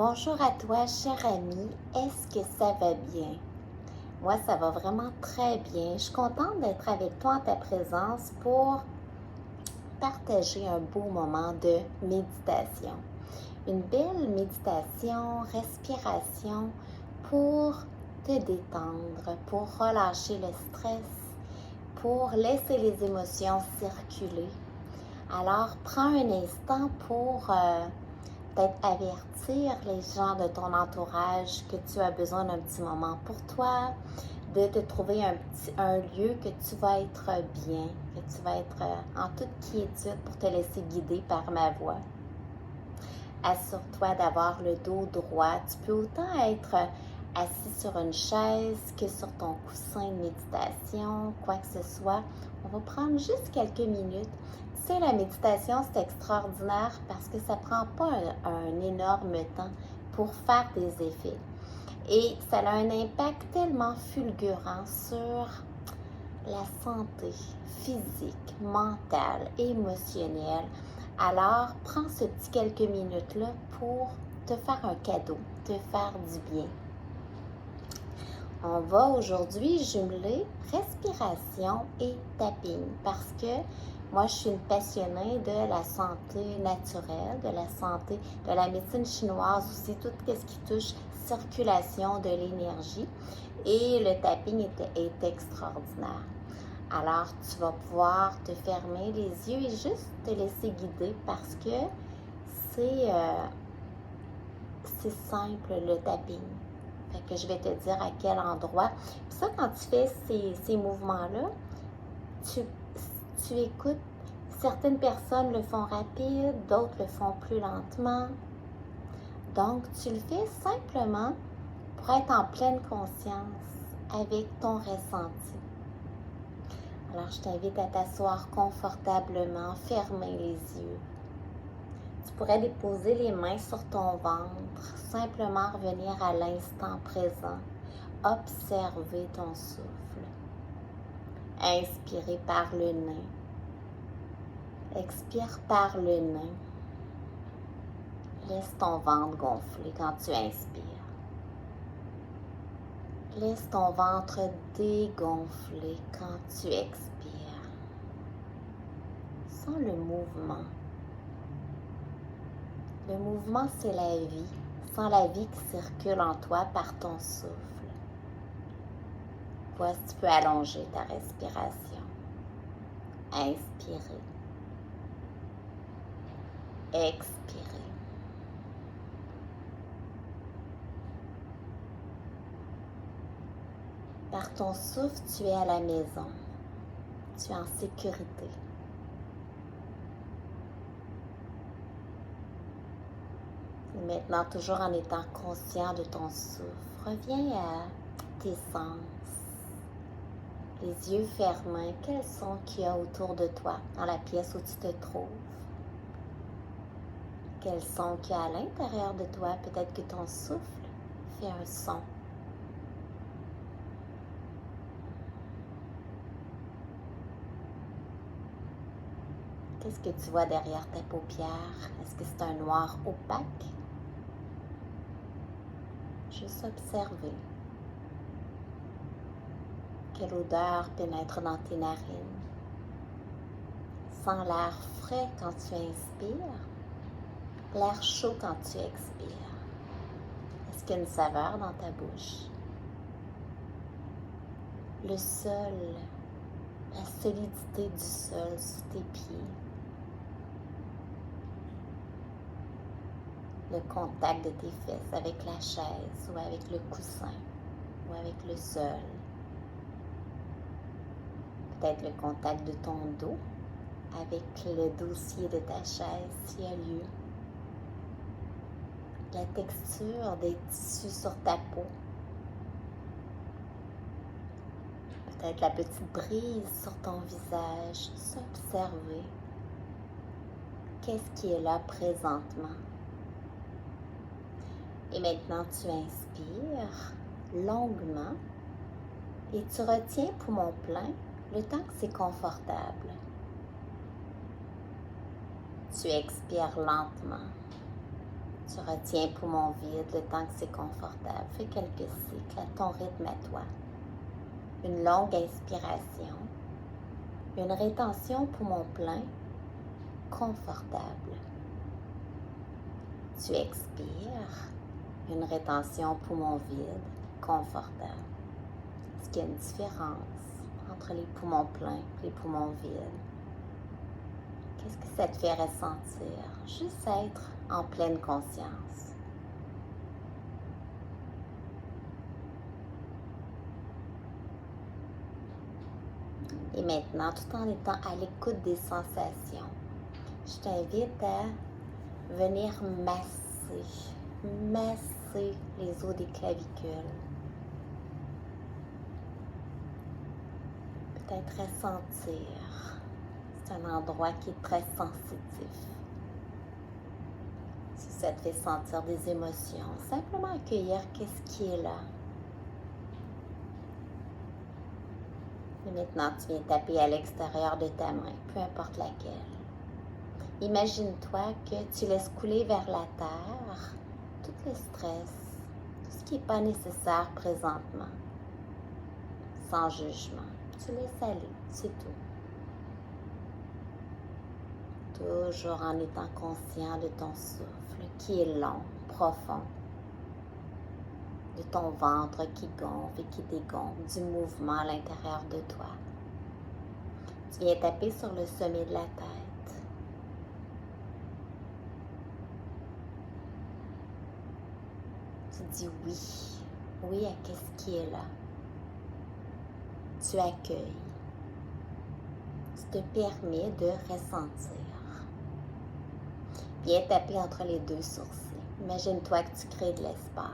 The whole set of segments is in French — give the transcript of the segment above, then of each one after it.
Bonjour à toi, cher ami. Est-ce que ça va bien? Moi, ça va vraiment très bien. Je suis contente d'être avec toi en ta présence pour partager un beau moment de méditation. Une belle méditation, respiration pour te détendre, pour relâcher le stress, pour laisser les émotions circuler. Alors, prends un instant pour peut-être avertir les gens de ton entourage que tu as besoin d'un petit moment pour toi, de te trouver un lieu que tu vas être bien, que tu vas être en toute quiétude pour te laisser guider par ma voix. Assure-toi d'avoir le dos droit. Tu peux autant être assis sur une chaise que sur ton coussin de méditation, quoi que ce soit. On va prendre juste quelques minutes. Tu sais, la méditation, c'est extraordinaire parce que ça ne prend pas un énorme temps pour faire des effets. Et ça a un impact tellement fulgurant sur la santé physique, mentale, émotionnelle. Alors, prends ce petit quelques minutes-là pour te faire un cadeau, te faire du bien. On va aujourd'hui jumeler respiration et tapping parce que moi, je suis une passionnée de la santé naturelle, de la santé, de la médecine chinoise aussi, tout ce qui touche circulation de l'énergie. Et le tapping est extraordinaire. Alors, tu vas pouvoir te fermer les yeux et juste te laisser guider parce que c'est simple le tapping. Fait que je vais te dire à quel endroit. Puis ça, quand tu fais ces mouvements-là, tu écoutes. Certaines personnes le font rapide, d'autres le font plus lentement. Donc, tu le fais simplement pour être en pleine conscience avec ton ressenti. Alors, je t'invite à t'asseoir confortablement, fermer les yeux. Tu pourrais déposer les mains sur ton ventre, simplement revenir à l'instant présent, observer ton souffle. Inspirer par le nez. Expire par le nez. Laisse ton ventre gonfler quand tu inspires. Laisse ton ventre dégonfler quand tu expires. Sens le mouvement. Le mouvement, c'est la vie. Sens la vie qui circule en toi par ton souffle. Vois si tu peux allonger ta respiration. Inspirer. Expirer. Par ton souffle, tu es à la maison. Tu es en sécurité. Et maintenant, toujours en étant conscient de ton souffle, reviens à tes sens. Les yeux fermés, quels sons qu'il y a autour de toi, dans la pièce où tu te trouves? Quels sons qu'il y a à l'intérieur de toi? Peut-être que ton souffle fait un son. Qu'est-ce que tu vois derrière tes paupières? Est-ce que c'est un noir opaque? Juste observer. Quelle odeur pénètre dans tes narines? Sens l'air frais quand tu inspires, l'air chaud quand tu expires. Est-ce qu'il y a une saveur dans ta bouche? Le sol, la solidité du sol sous tes pieds. Le contact de tes fesses avec la chaise ou avec le coussin ou avec le sol. Peut-être le contact de ton dos avec le dossier de ta chaise s'il y a lieu. La texture des tissus sur ta peau. Peut-être la petite brise sur ton visage. S'observer. Qu'est-ce qui est là présentement? Et maintenant, tu inspires longuement et tu retiens poumon plein le temps que c'est confortable. Tu expires lentement. Tu retiens poumon vide le temps que c'est confortable. Fais quelques cycles à ton rythme à toi. Une longue inspiration. Une rétention poumon plein, confortable. Tu expires. Une rétention poumon vide, confortable. Est-ce qu'il y a une différence entre les poumons pleins et les poumons vides? Qu'est-ce que ça te fait ressentir? Juste être en pleine conscience. Et maintenant, tout en étant à l'écoute des sensations, je t'invite à venir masser les os des clavicules. Peut-être ressentir. C'est un endroit qui est très sensitif. Si ça te fait sentir des émotions, simplement accueillir qu'est-ce qui est là. Et maintenant, tu viens taper à l'extérieur de ta main, peu importe laquelle. Imagine-toi que tu laisses couler vers la terre tout le stress, tout ce qui n'est pas nécessaire présentement, sans jugement. Tu laisses aller, c'est tout. Toujours en étant conscient de ton souffle qui est long, profond, de ton ventre qui gonfle et qui dégonfle, du mouvement à l'intérieur de toi. Tu viens taper sur le sommet de la tête. Tu dis oui à qu'est-ce qui est là. Tu accueilles. Tu te permets de ressentir. Viens taper entre les deux sourcils. Imagine-toi que tu crées de l'espace.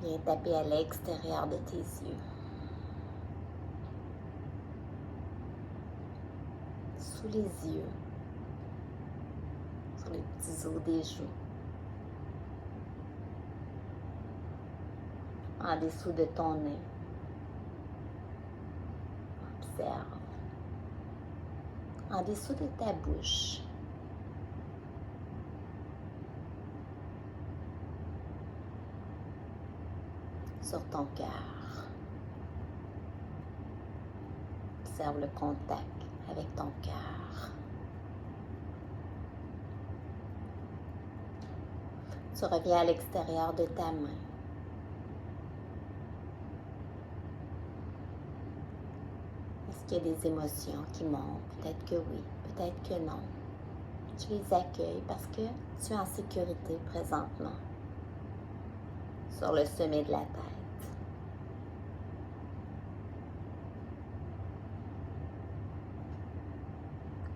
Viens taper à l'extérieur de tes yeux. Sous les yeux. Sur les petits os des joues. En dessous de ton nez. Observe. En dessous de ta bouche. Sur ton cœur. Observe le contact avec ton cœur. Tu reviens à l'extérieur de ta main. Est-ce qu'il y a des émotions qui montent? Peut-être que oui, peut-être que non. Tu les accueilles parce que tu es en sécurité présentement. Sur le sommet de la tête.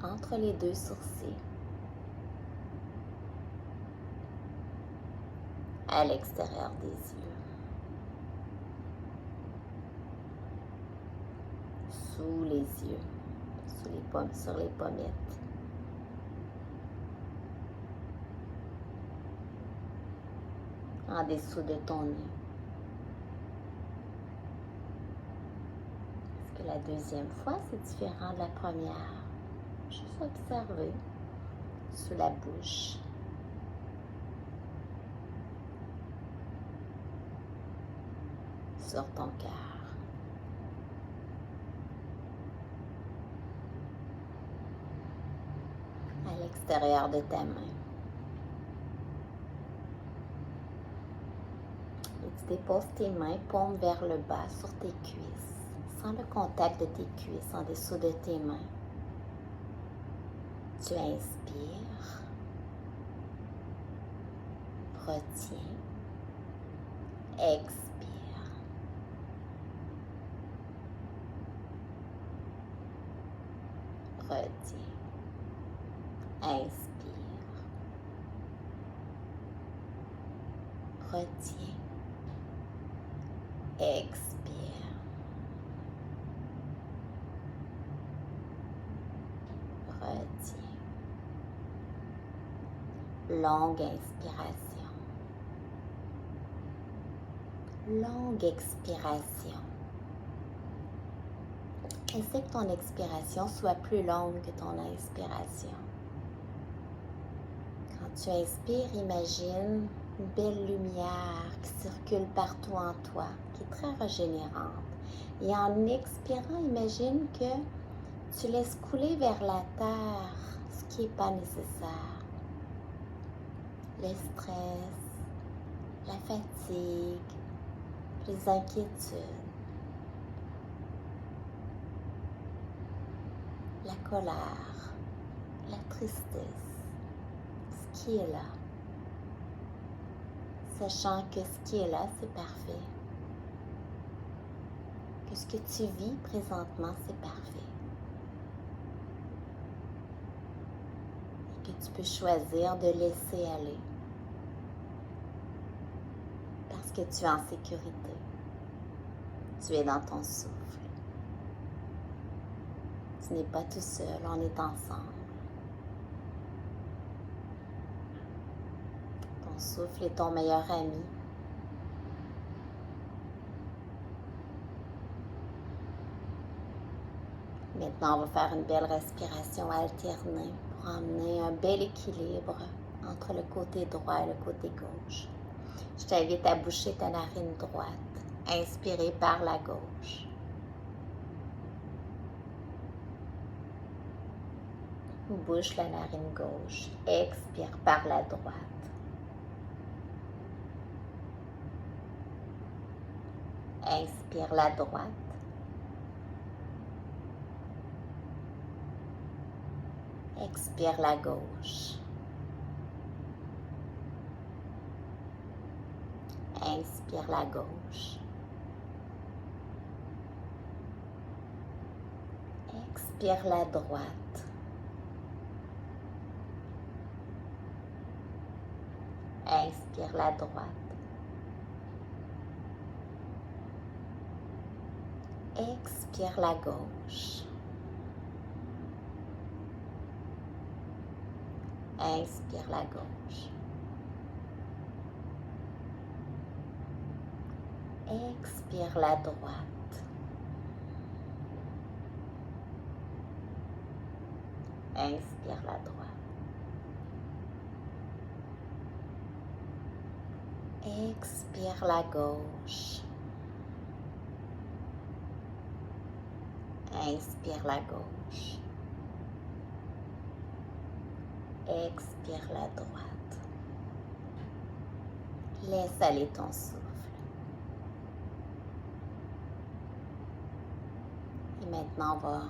Entre les deux sourcils. À l'extérieur des yeux. Sous les yeux. Sous les pommes, sur les pommettes. En dessous de ton nez. Est-ce que la deuxième fois, c'est différent de la première? Juste observer sous la bouche. Sur ton cœur. À l'extérieur de ta main. Et tu déposes tes mains, paumes vers le bas, sur tes cuisses. Sens le contact de tes cuisses en dessous de tes mains. Tu inspires. Retiens. Expire. Retiens. Inspire. Retiens. Expire. Retiens. Longue inspiration. Longue expiration. Essaie que ton expiration soit plus longue que ton inspiration. Quand tu inspires, imagine une belle lumière qui circule partout en toi, qui est très régénérante. Et en expirant, imagine que tu laisses couler vers la terre ce qui n'est pas nécessaire. Le stress, la fatigue, les inquiétudes, la colère, la tristesse, ce qui est là. Sachant que ce qui est là, c'est parfait. Que ce que tu vis présentement, c'est parfait. Et que tu peux choisir de laisser aller. Parce que tu es en sécurité. Tu es dans ton souffle. Tu n'es pas tout seul, on est ensemble. Ton souffle est ton meilleur ami. Maintenant, on va faire une belle respiration alternée pour emmener un bel équilibre entre le côté droit et le côté gauche. Je t'invite à boucher ta narine droite. Inspirez par la gauche. Bouche la narine gauche. Expire par la droite. Inspire la droite. Expire la gauche. Inspire la gauche. Expire la droite. Inspire la droite. Expire la gauche. Inspire la gauche. Expire la droite. Inspire la droite. Expire la gauche. Inspire la gauche. Expire la droite. Laisse aller ton souffle. Et maintenant, on va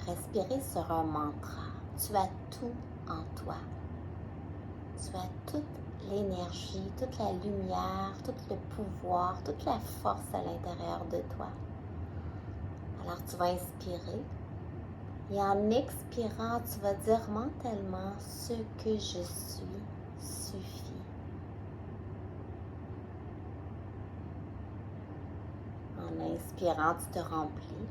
respirer sur un mantra. Tu as tout en toi. Tu as toute l'énergie, toute la lumière, tout le pouvoir, toute la force à l'intérieur de toi. Alors, tu vas inspirer. Et en expirant, tu vas dire mentalement, ce que je suis suffit. En inspirant, tu te remplis.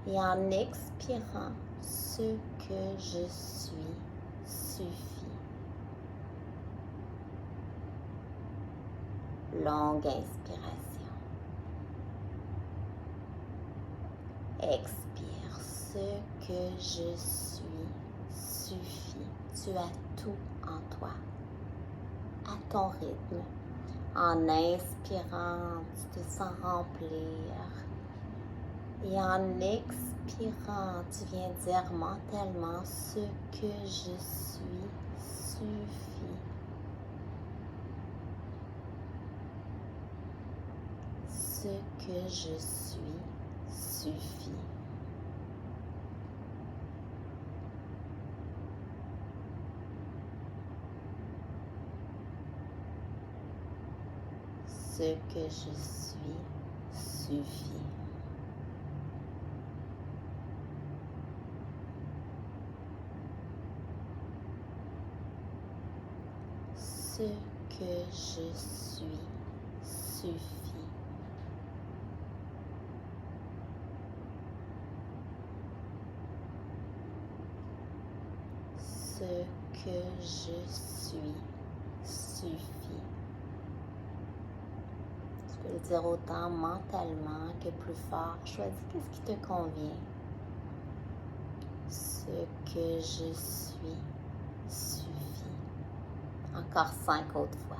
Et en expirant, ce que je suis suffit. Longue inspiration. Expire, ce que je suis suffit. Tu as tout en toi, à ton rythme. En inspirant, tu te sens remplir. Et en expirant, tu viens dire mentalement, ce que je suis suffit. Ce que je suis suffit. Ce que je suis suffit. Ce que je suis suffit. Ce que je suis suffit. Tu peux le dire autant mentalement que plus fort. Choisis ce qui te convient. Ce que je suis suffit. Encore 5 autres fois.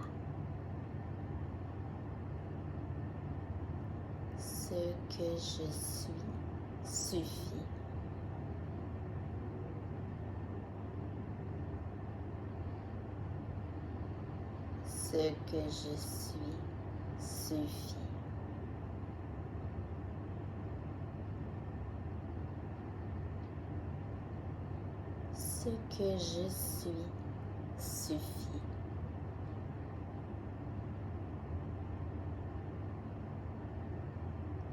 Ce que je suis suffit. Ce que je suis suffit. Ce que je suis suffit.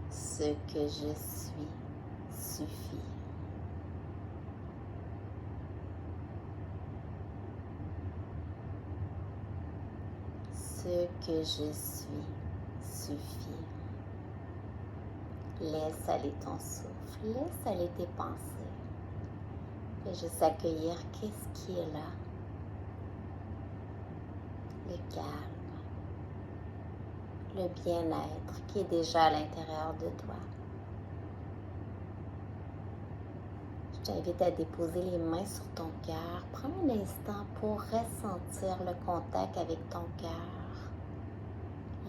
Ce que je suis suffit. Ce que je suis suffit. Laisse aller ton souffle, laisse aller tes pensées. Fais juste accueillir qu'est-ce qui est là. Le calme, le bien-être qui est déjà à l'intérieur de toi. Je t'invite à déposer les mains sur ton cœur. Prends un instant pour ressentir le contact avec ton cœur,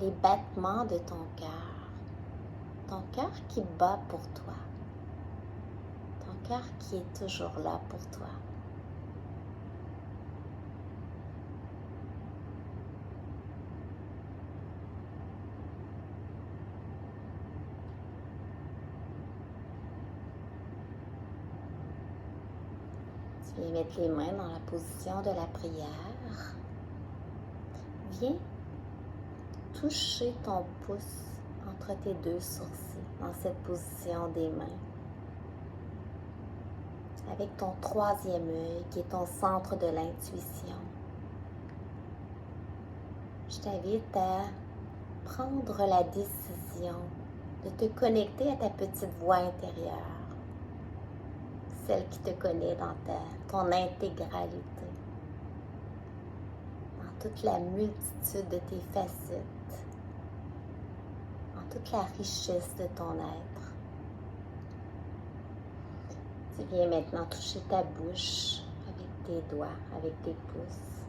les battements de ton cœur qui bat pour toi, ton cœur qui est toujours là pour toi. Tu viens mettre les mains dans la position de la prière. Viens toucher ton pouce entre tes deux sourcils dans cette position des mains. Avec ton troisième œil qui est ton centre de l'intuition. Je t'invite à prendre la décision de te connecter à ta petite voix intérieure. Celle qui te connaît dans ton intégralité, dans toute la multitude de tes facettes, dans toute la richesse de ton être. Tu viens maintenant toucher ta bouche avec tes doigts, avec tes pouces.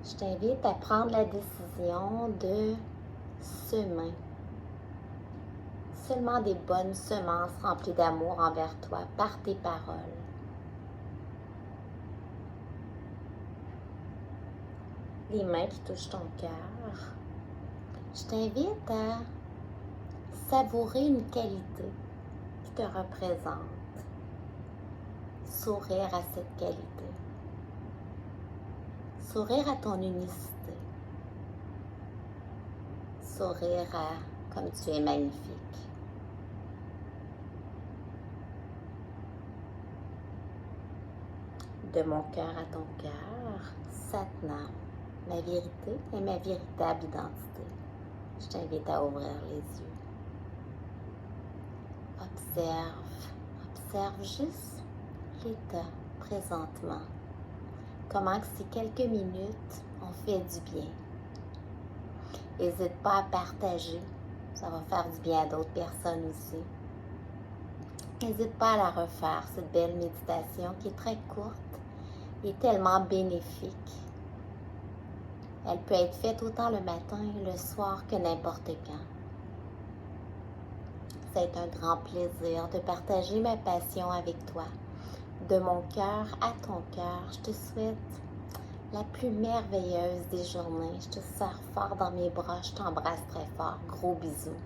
Je t'invite à prendre la décision de semer seulement des bonnes semences remplies d'amour envers toi par tes paroles. Les mains qui touchent ton cœur. Je t'invite à savourer une qualité qui te représente. Sourire à cette qualité. Sourire à ton unicité. Sourire à comme tu es magnifique. De mon cœur à ton cœur, Satnam, ma vérité et ma véritable identité. Je t'invite à ouvrir les yeux. Observe juste l'état présentement. Comment que ces quelques minutes ont fait du bien. N'hésite pas à partager, ça va faire du bien à d'autres personnes aussi. N'hésite pas à la refaire, cette belle méditation qui est très courte et tellement bénéfique. Elle peut être faite autant le matin et le soir que n'importe quand. Ça a été un grand plaisir de partager ma passion avec toi. De mon cœur à ton cœur, je te souhaite la plus merveilleuse des journées. Je te serre fort dans mes bras, je t'embrasse très fort. Gros bisous.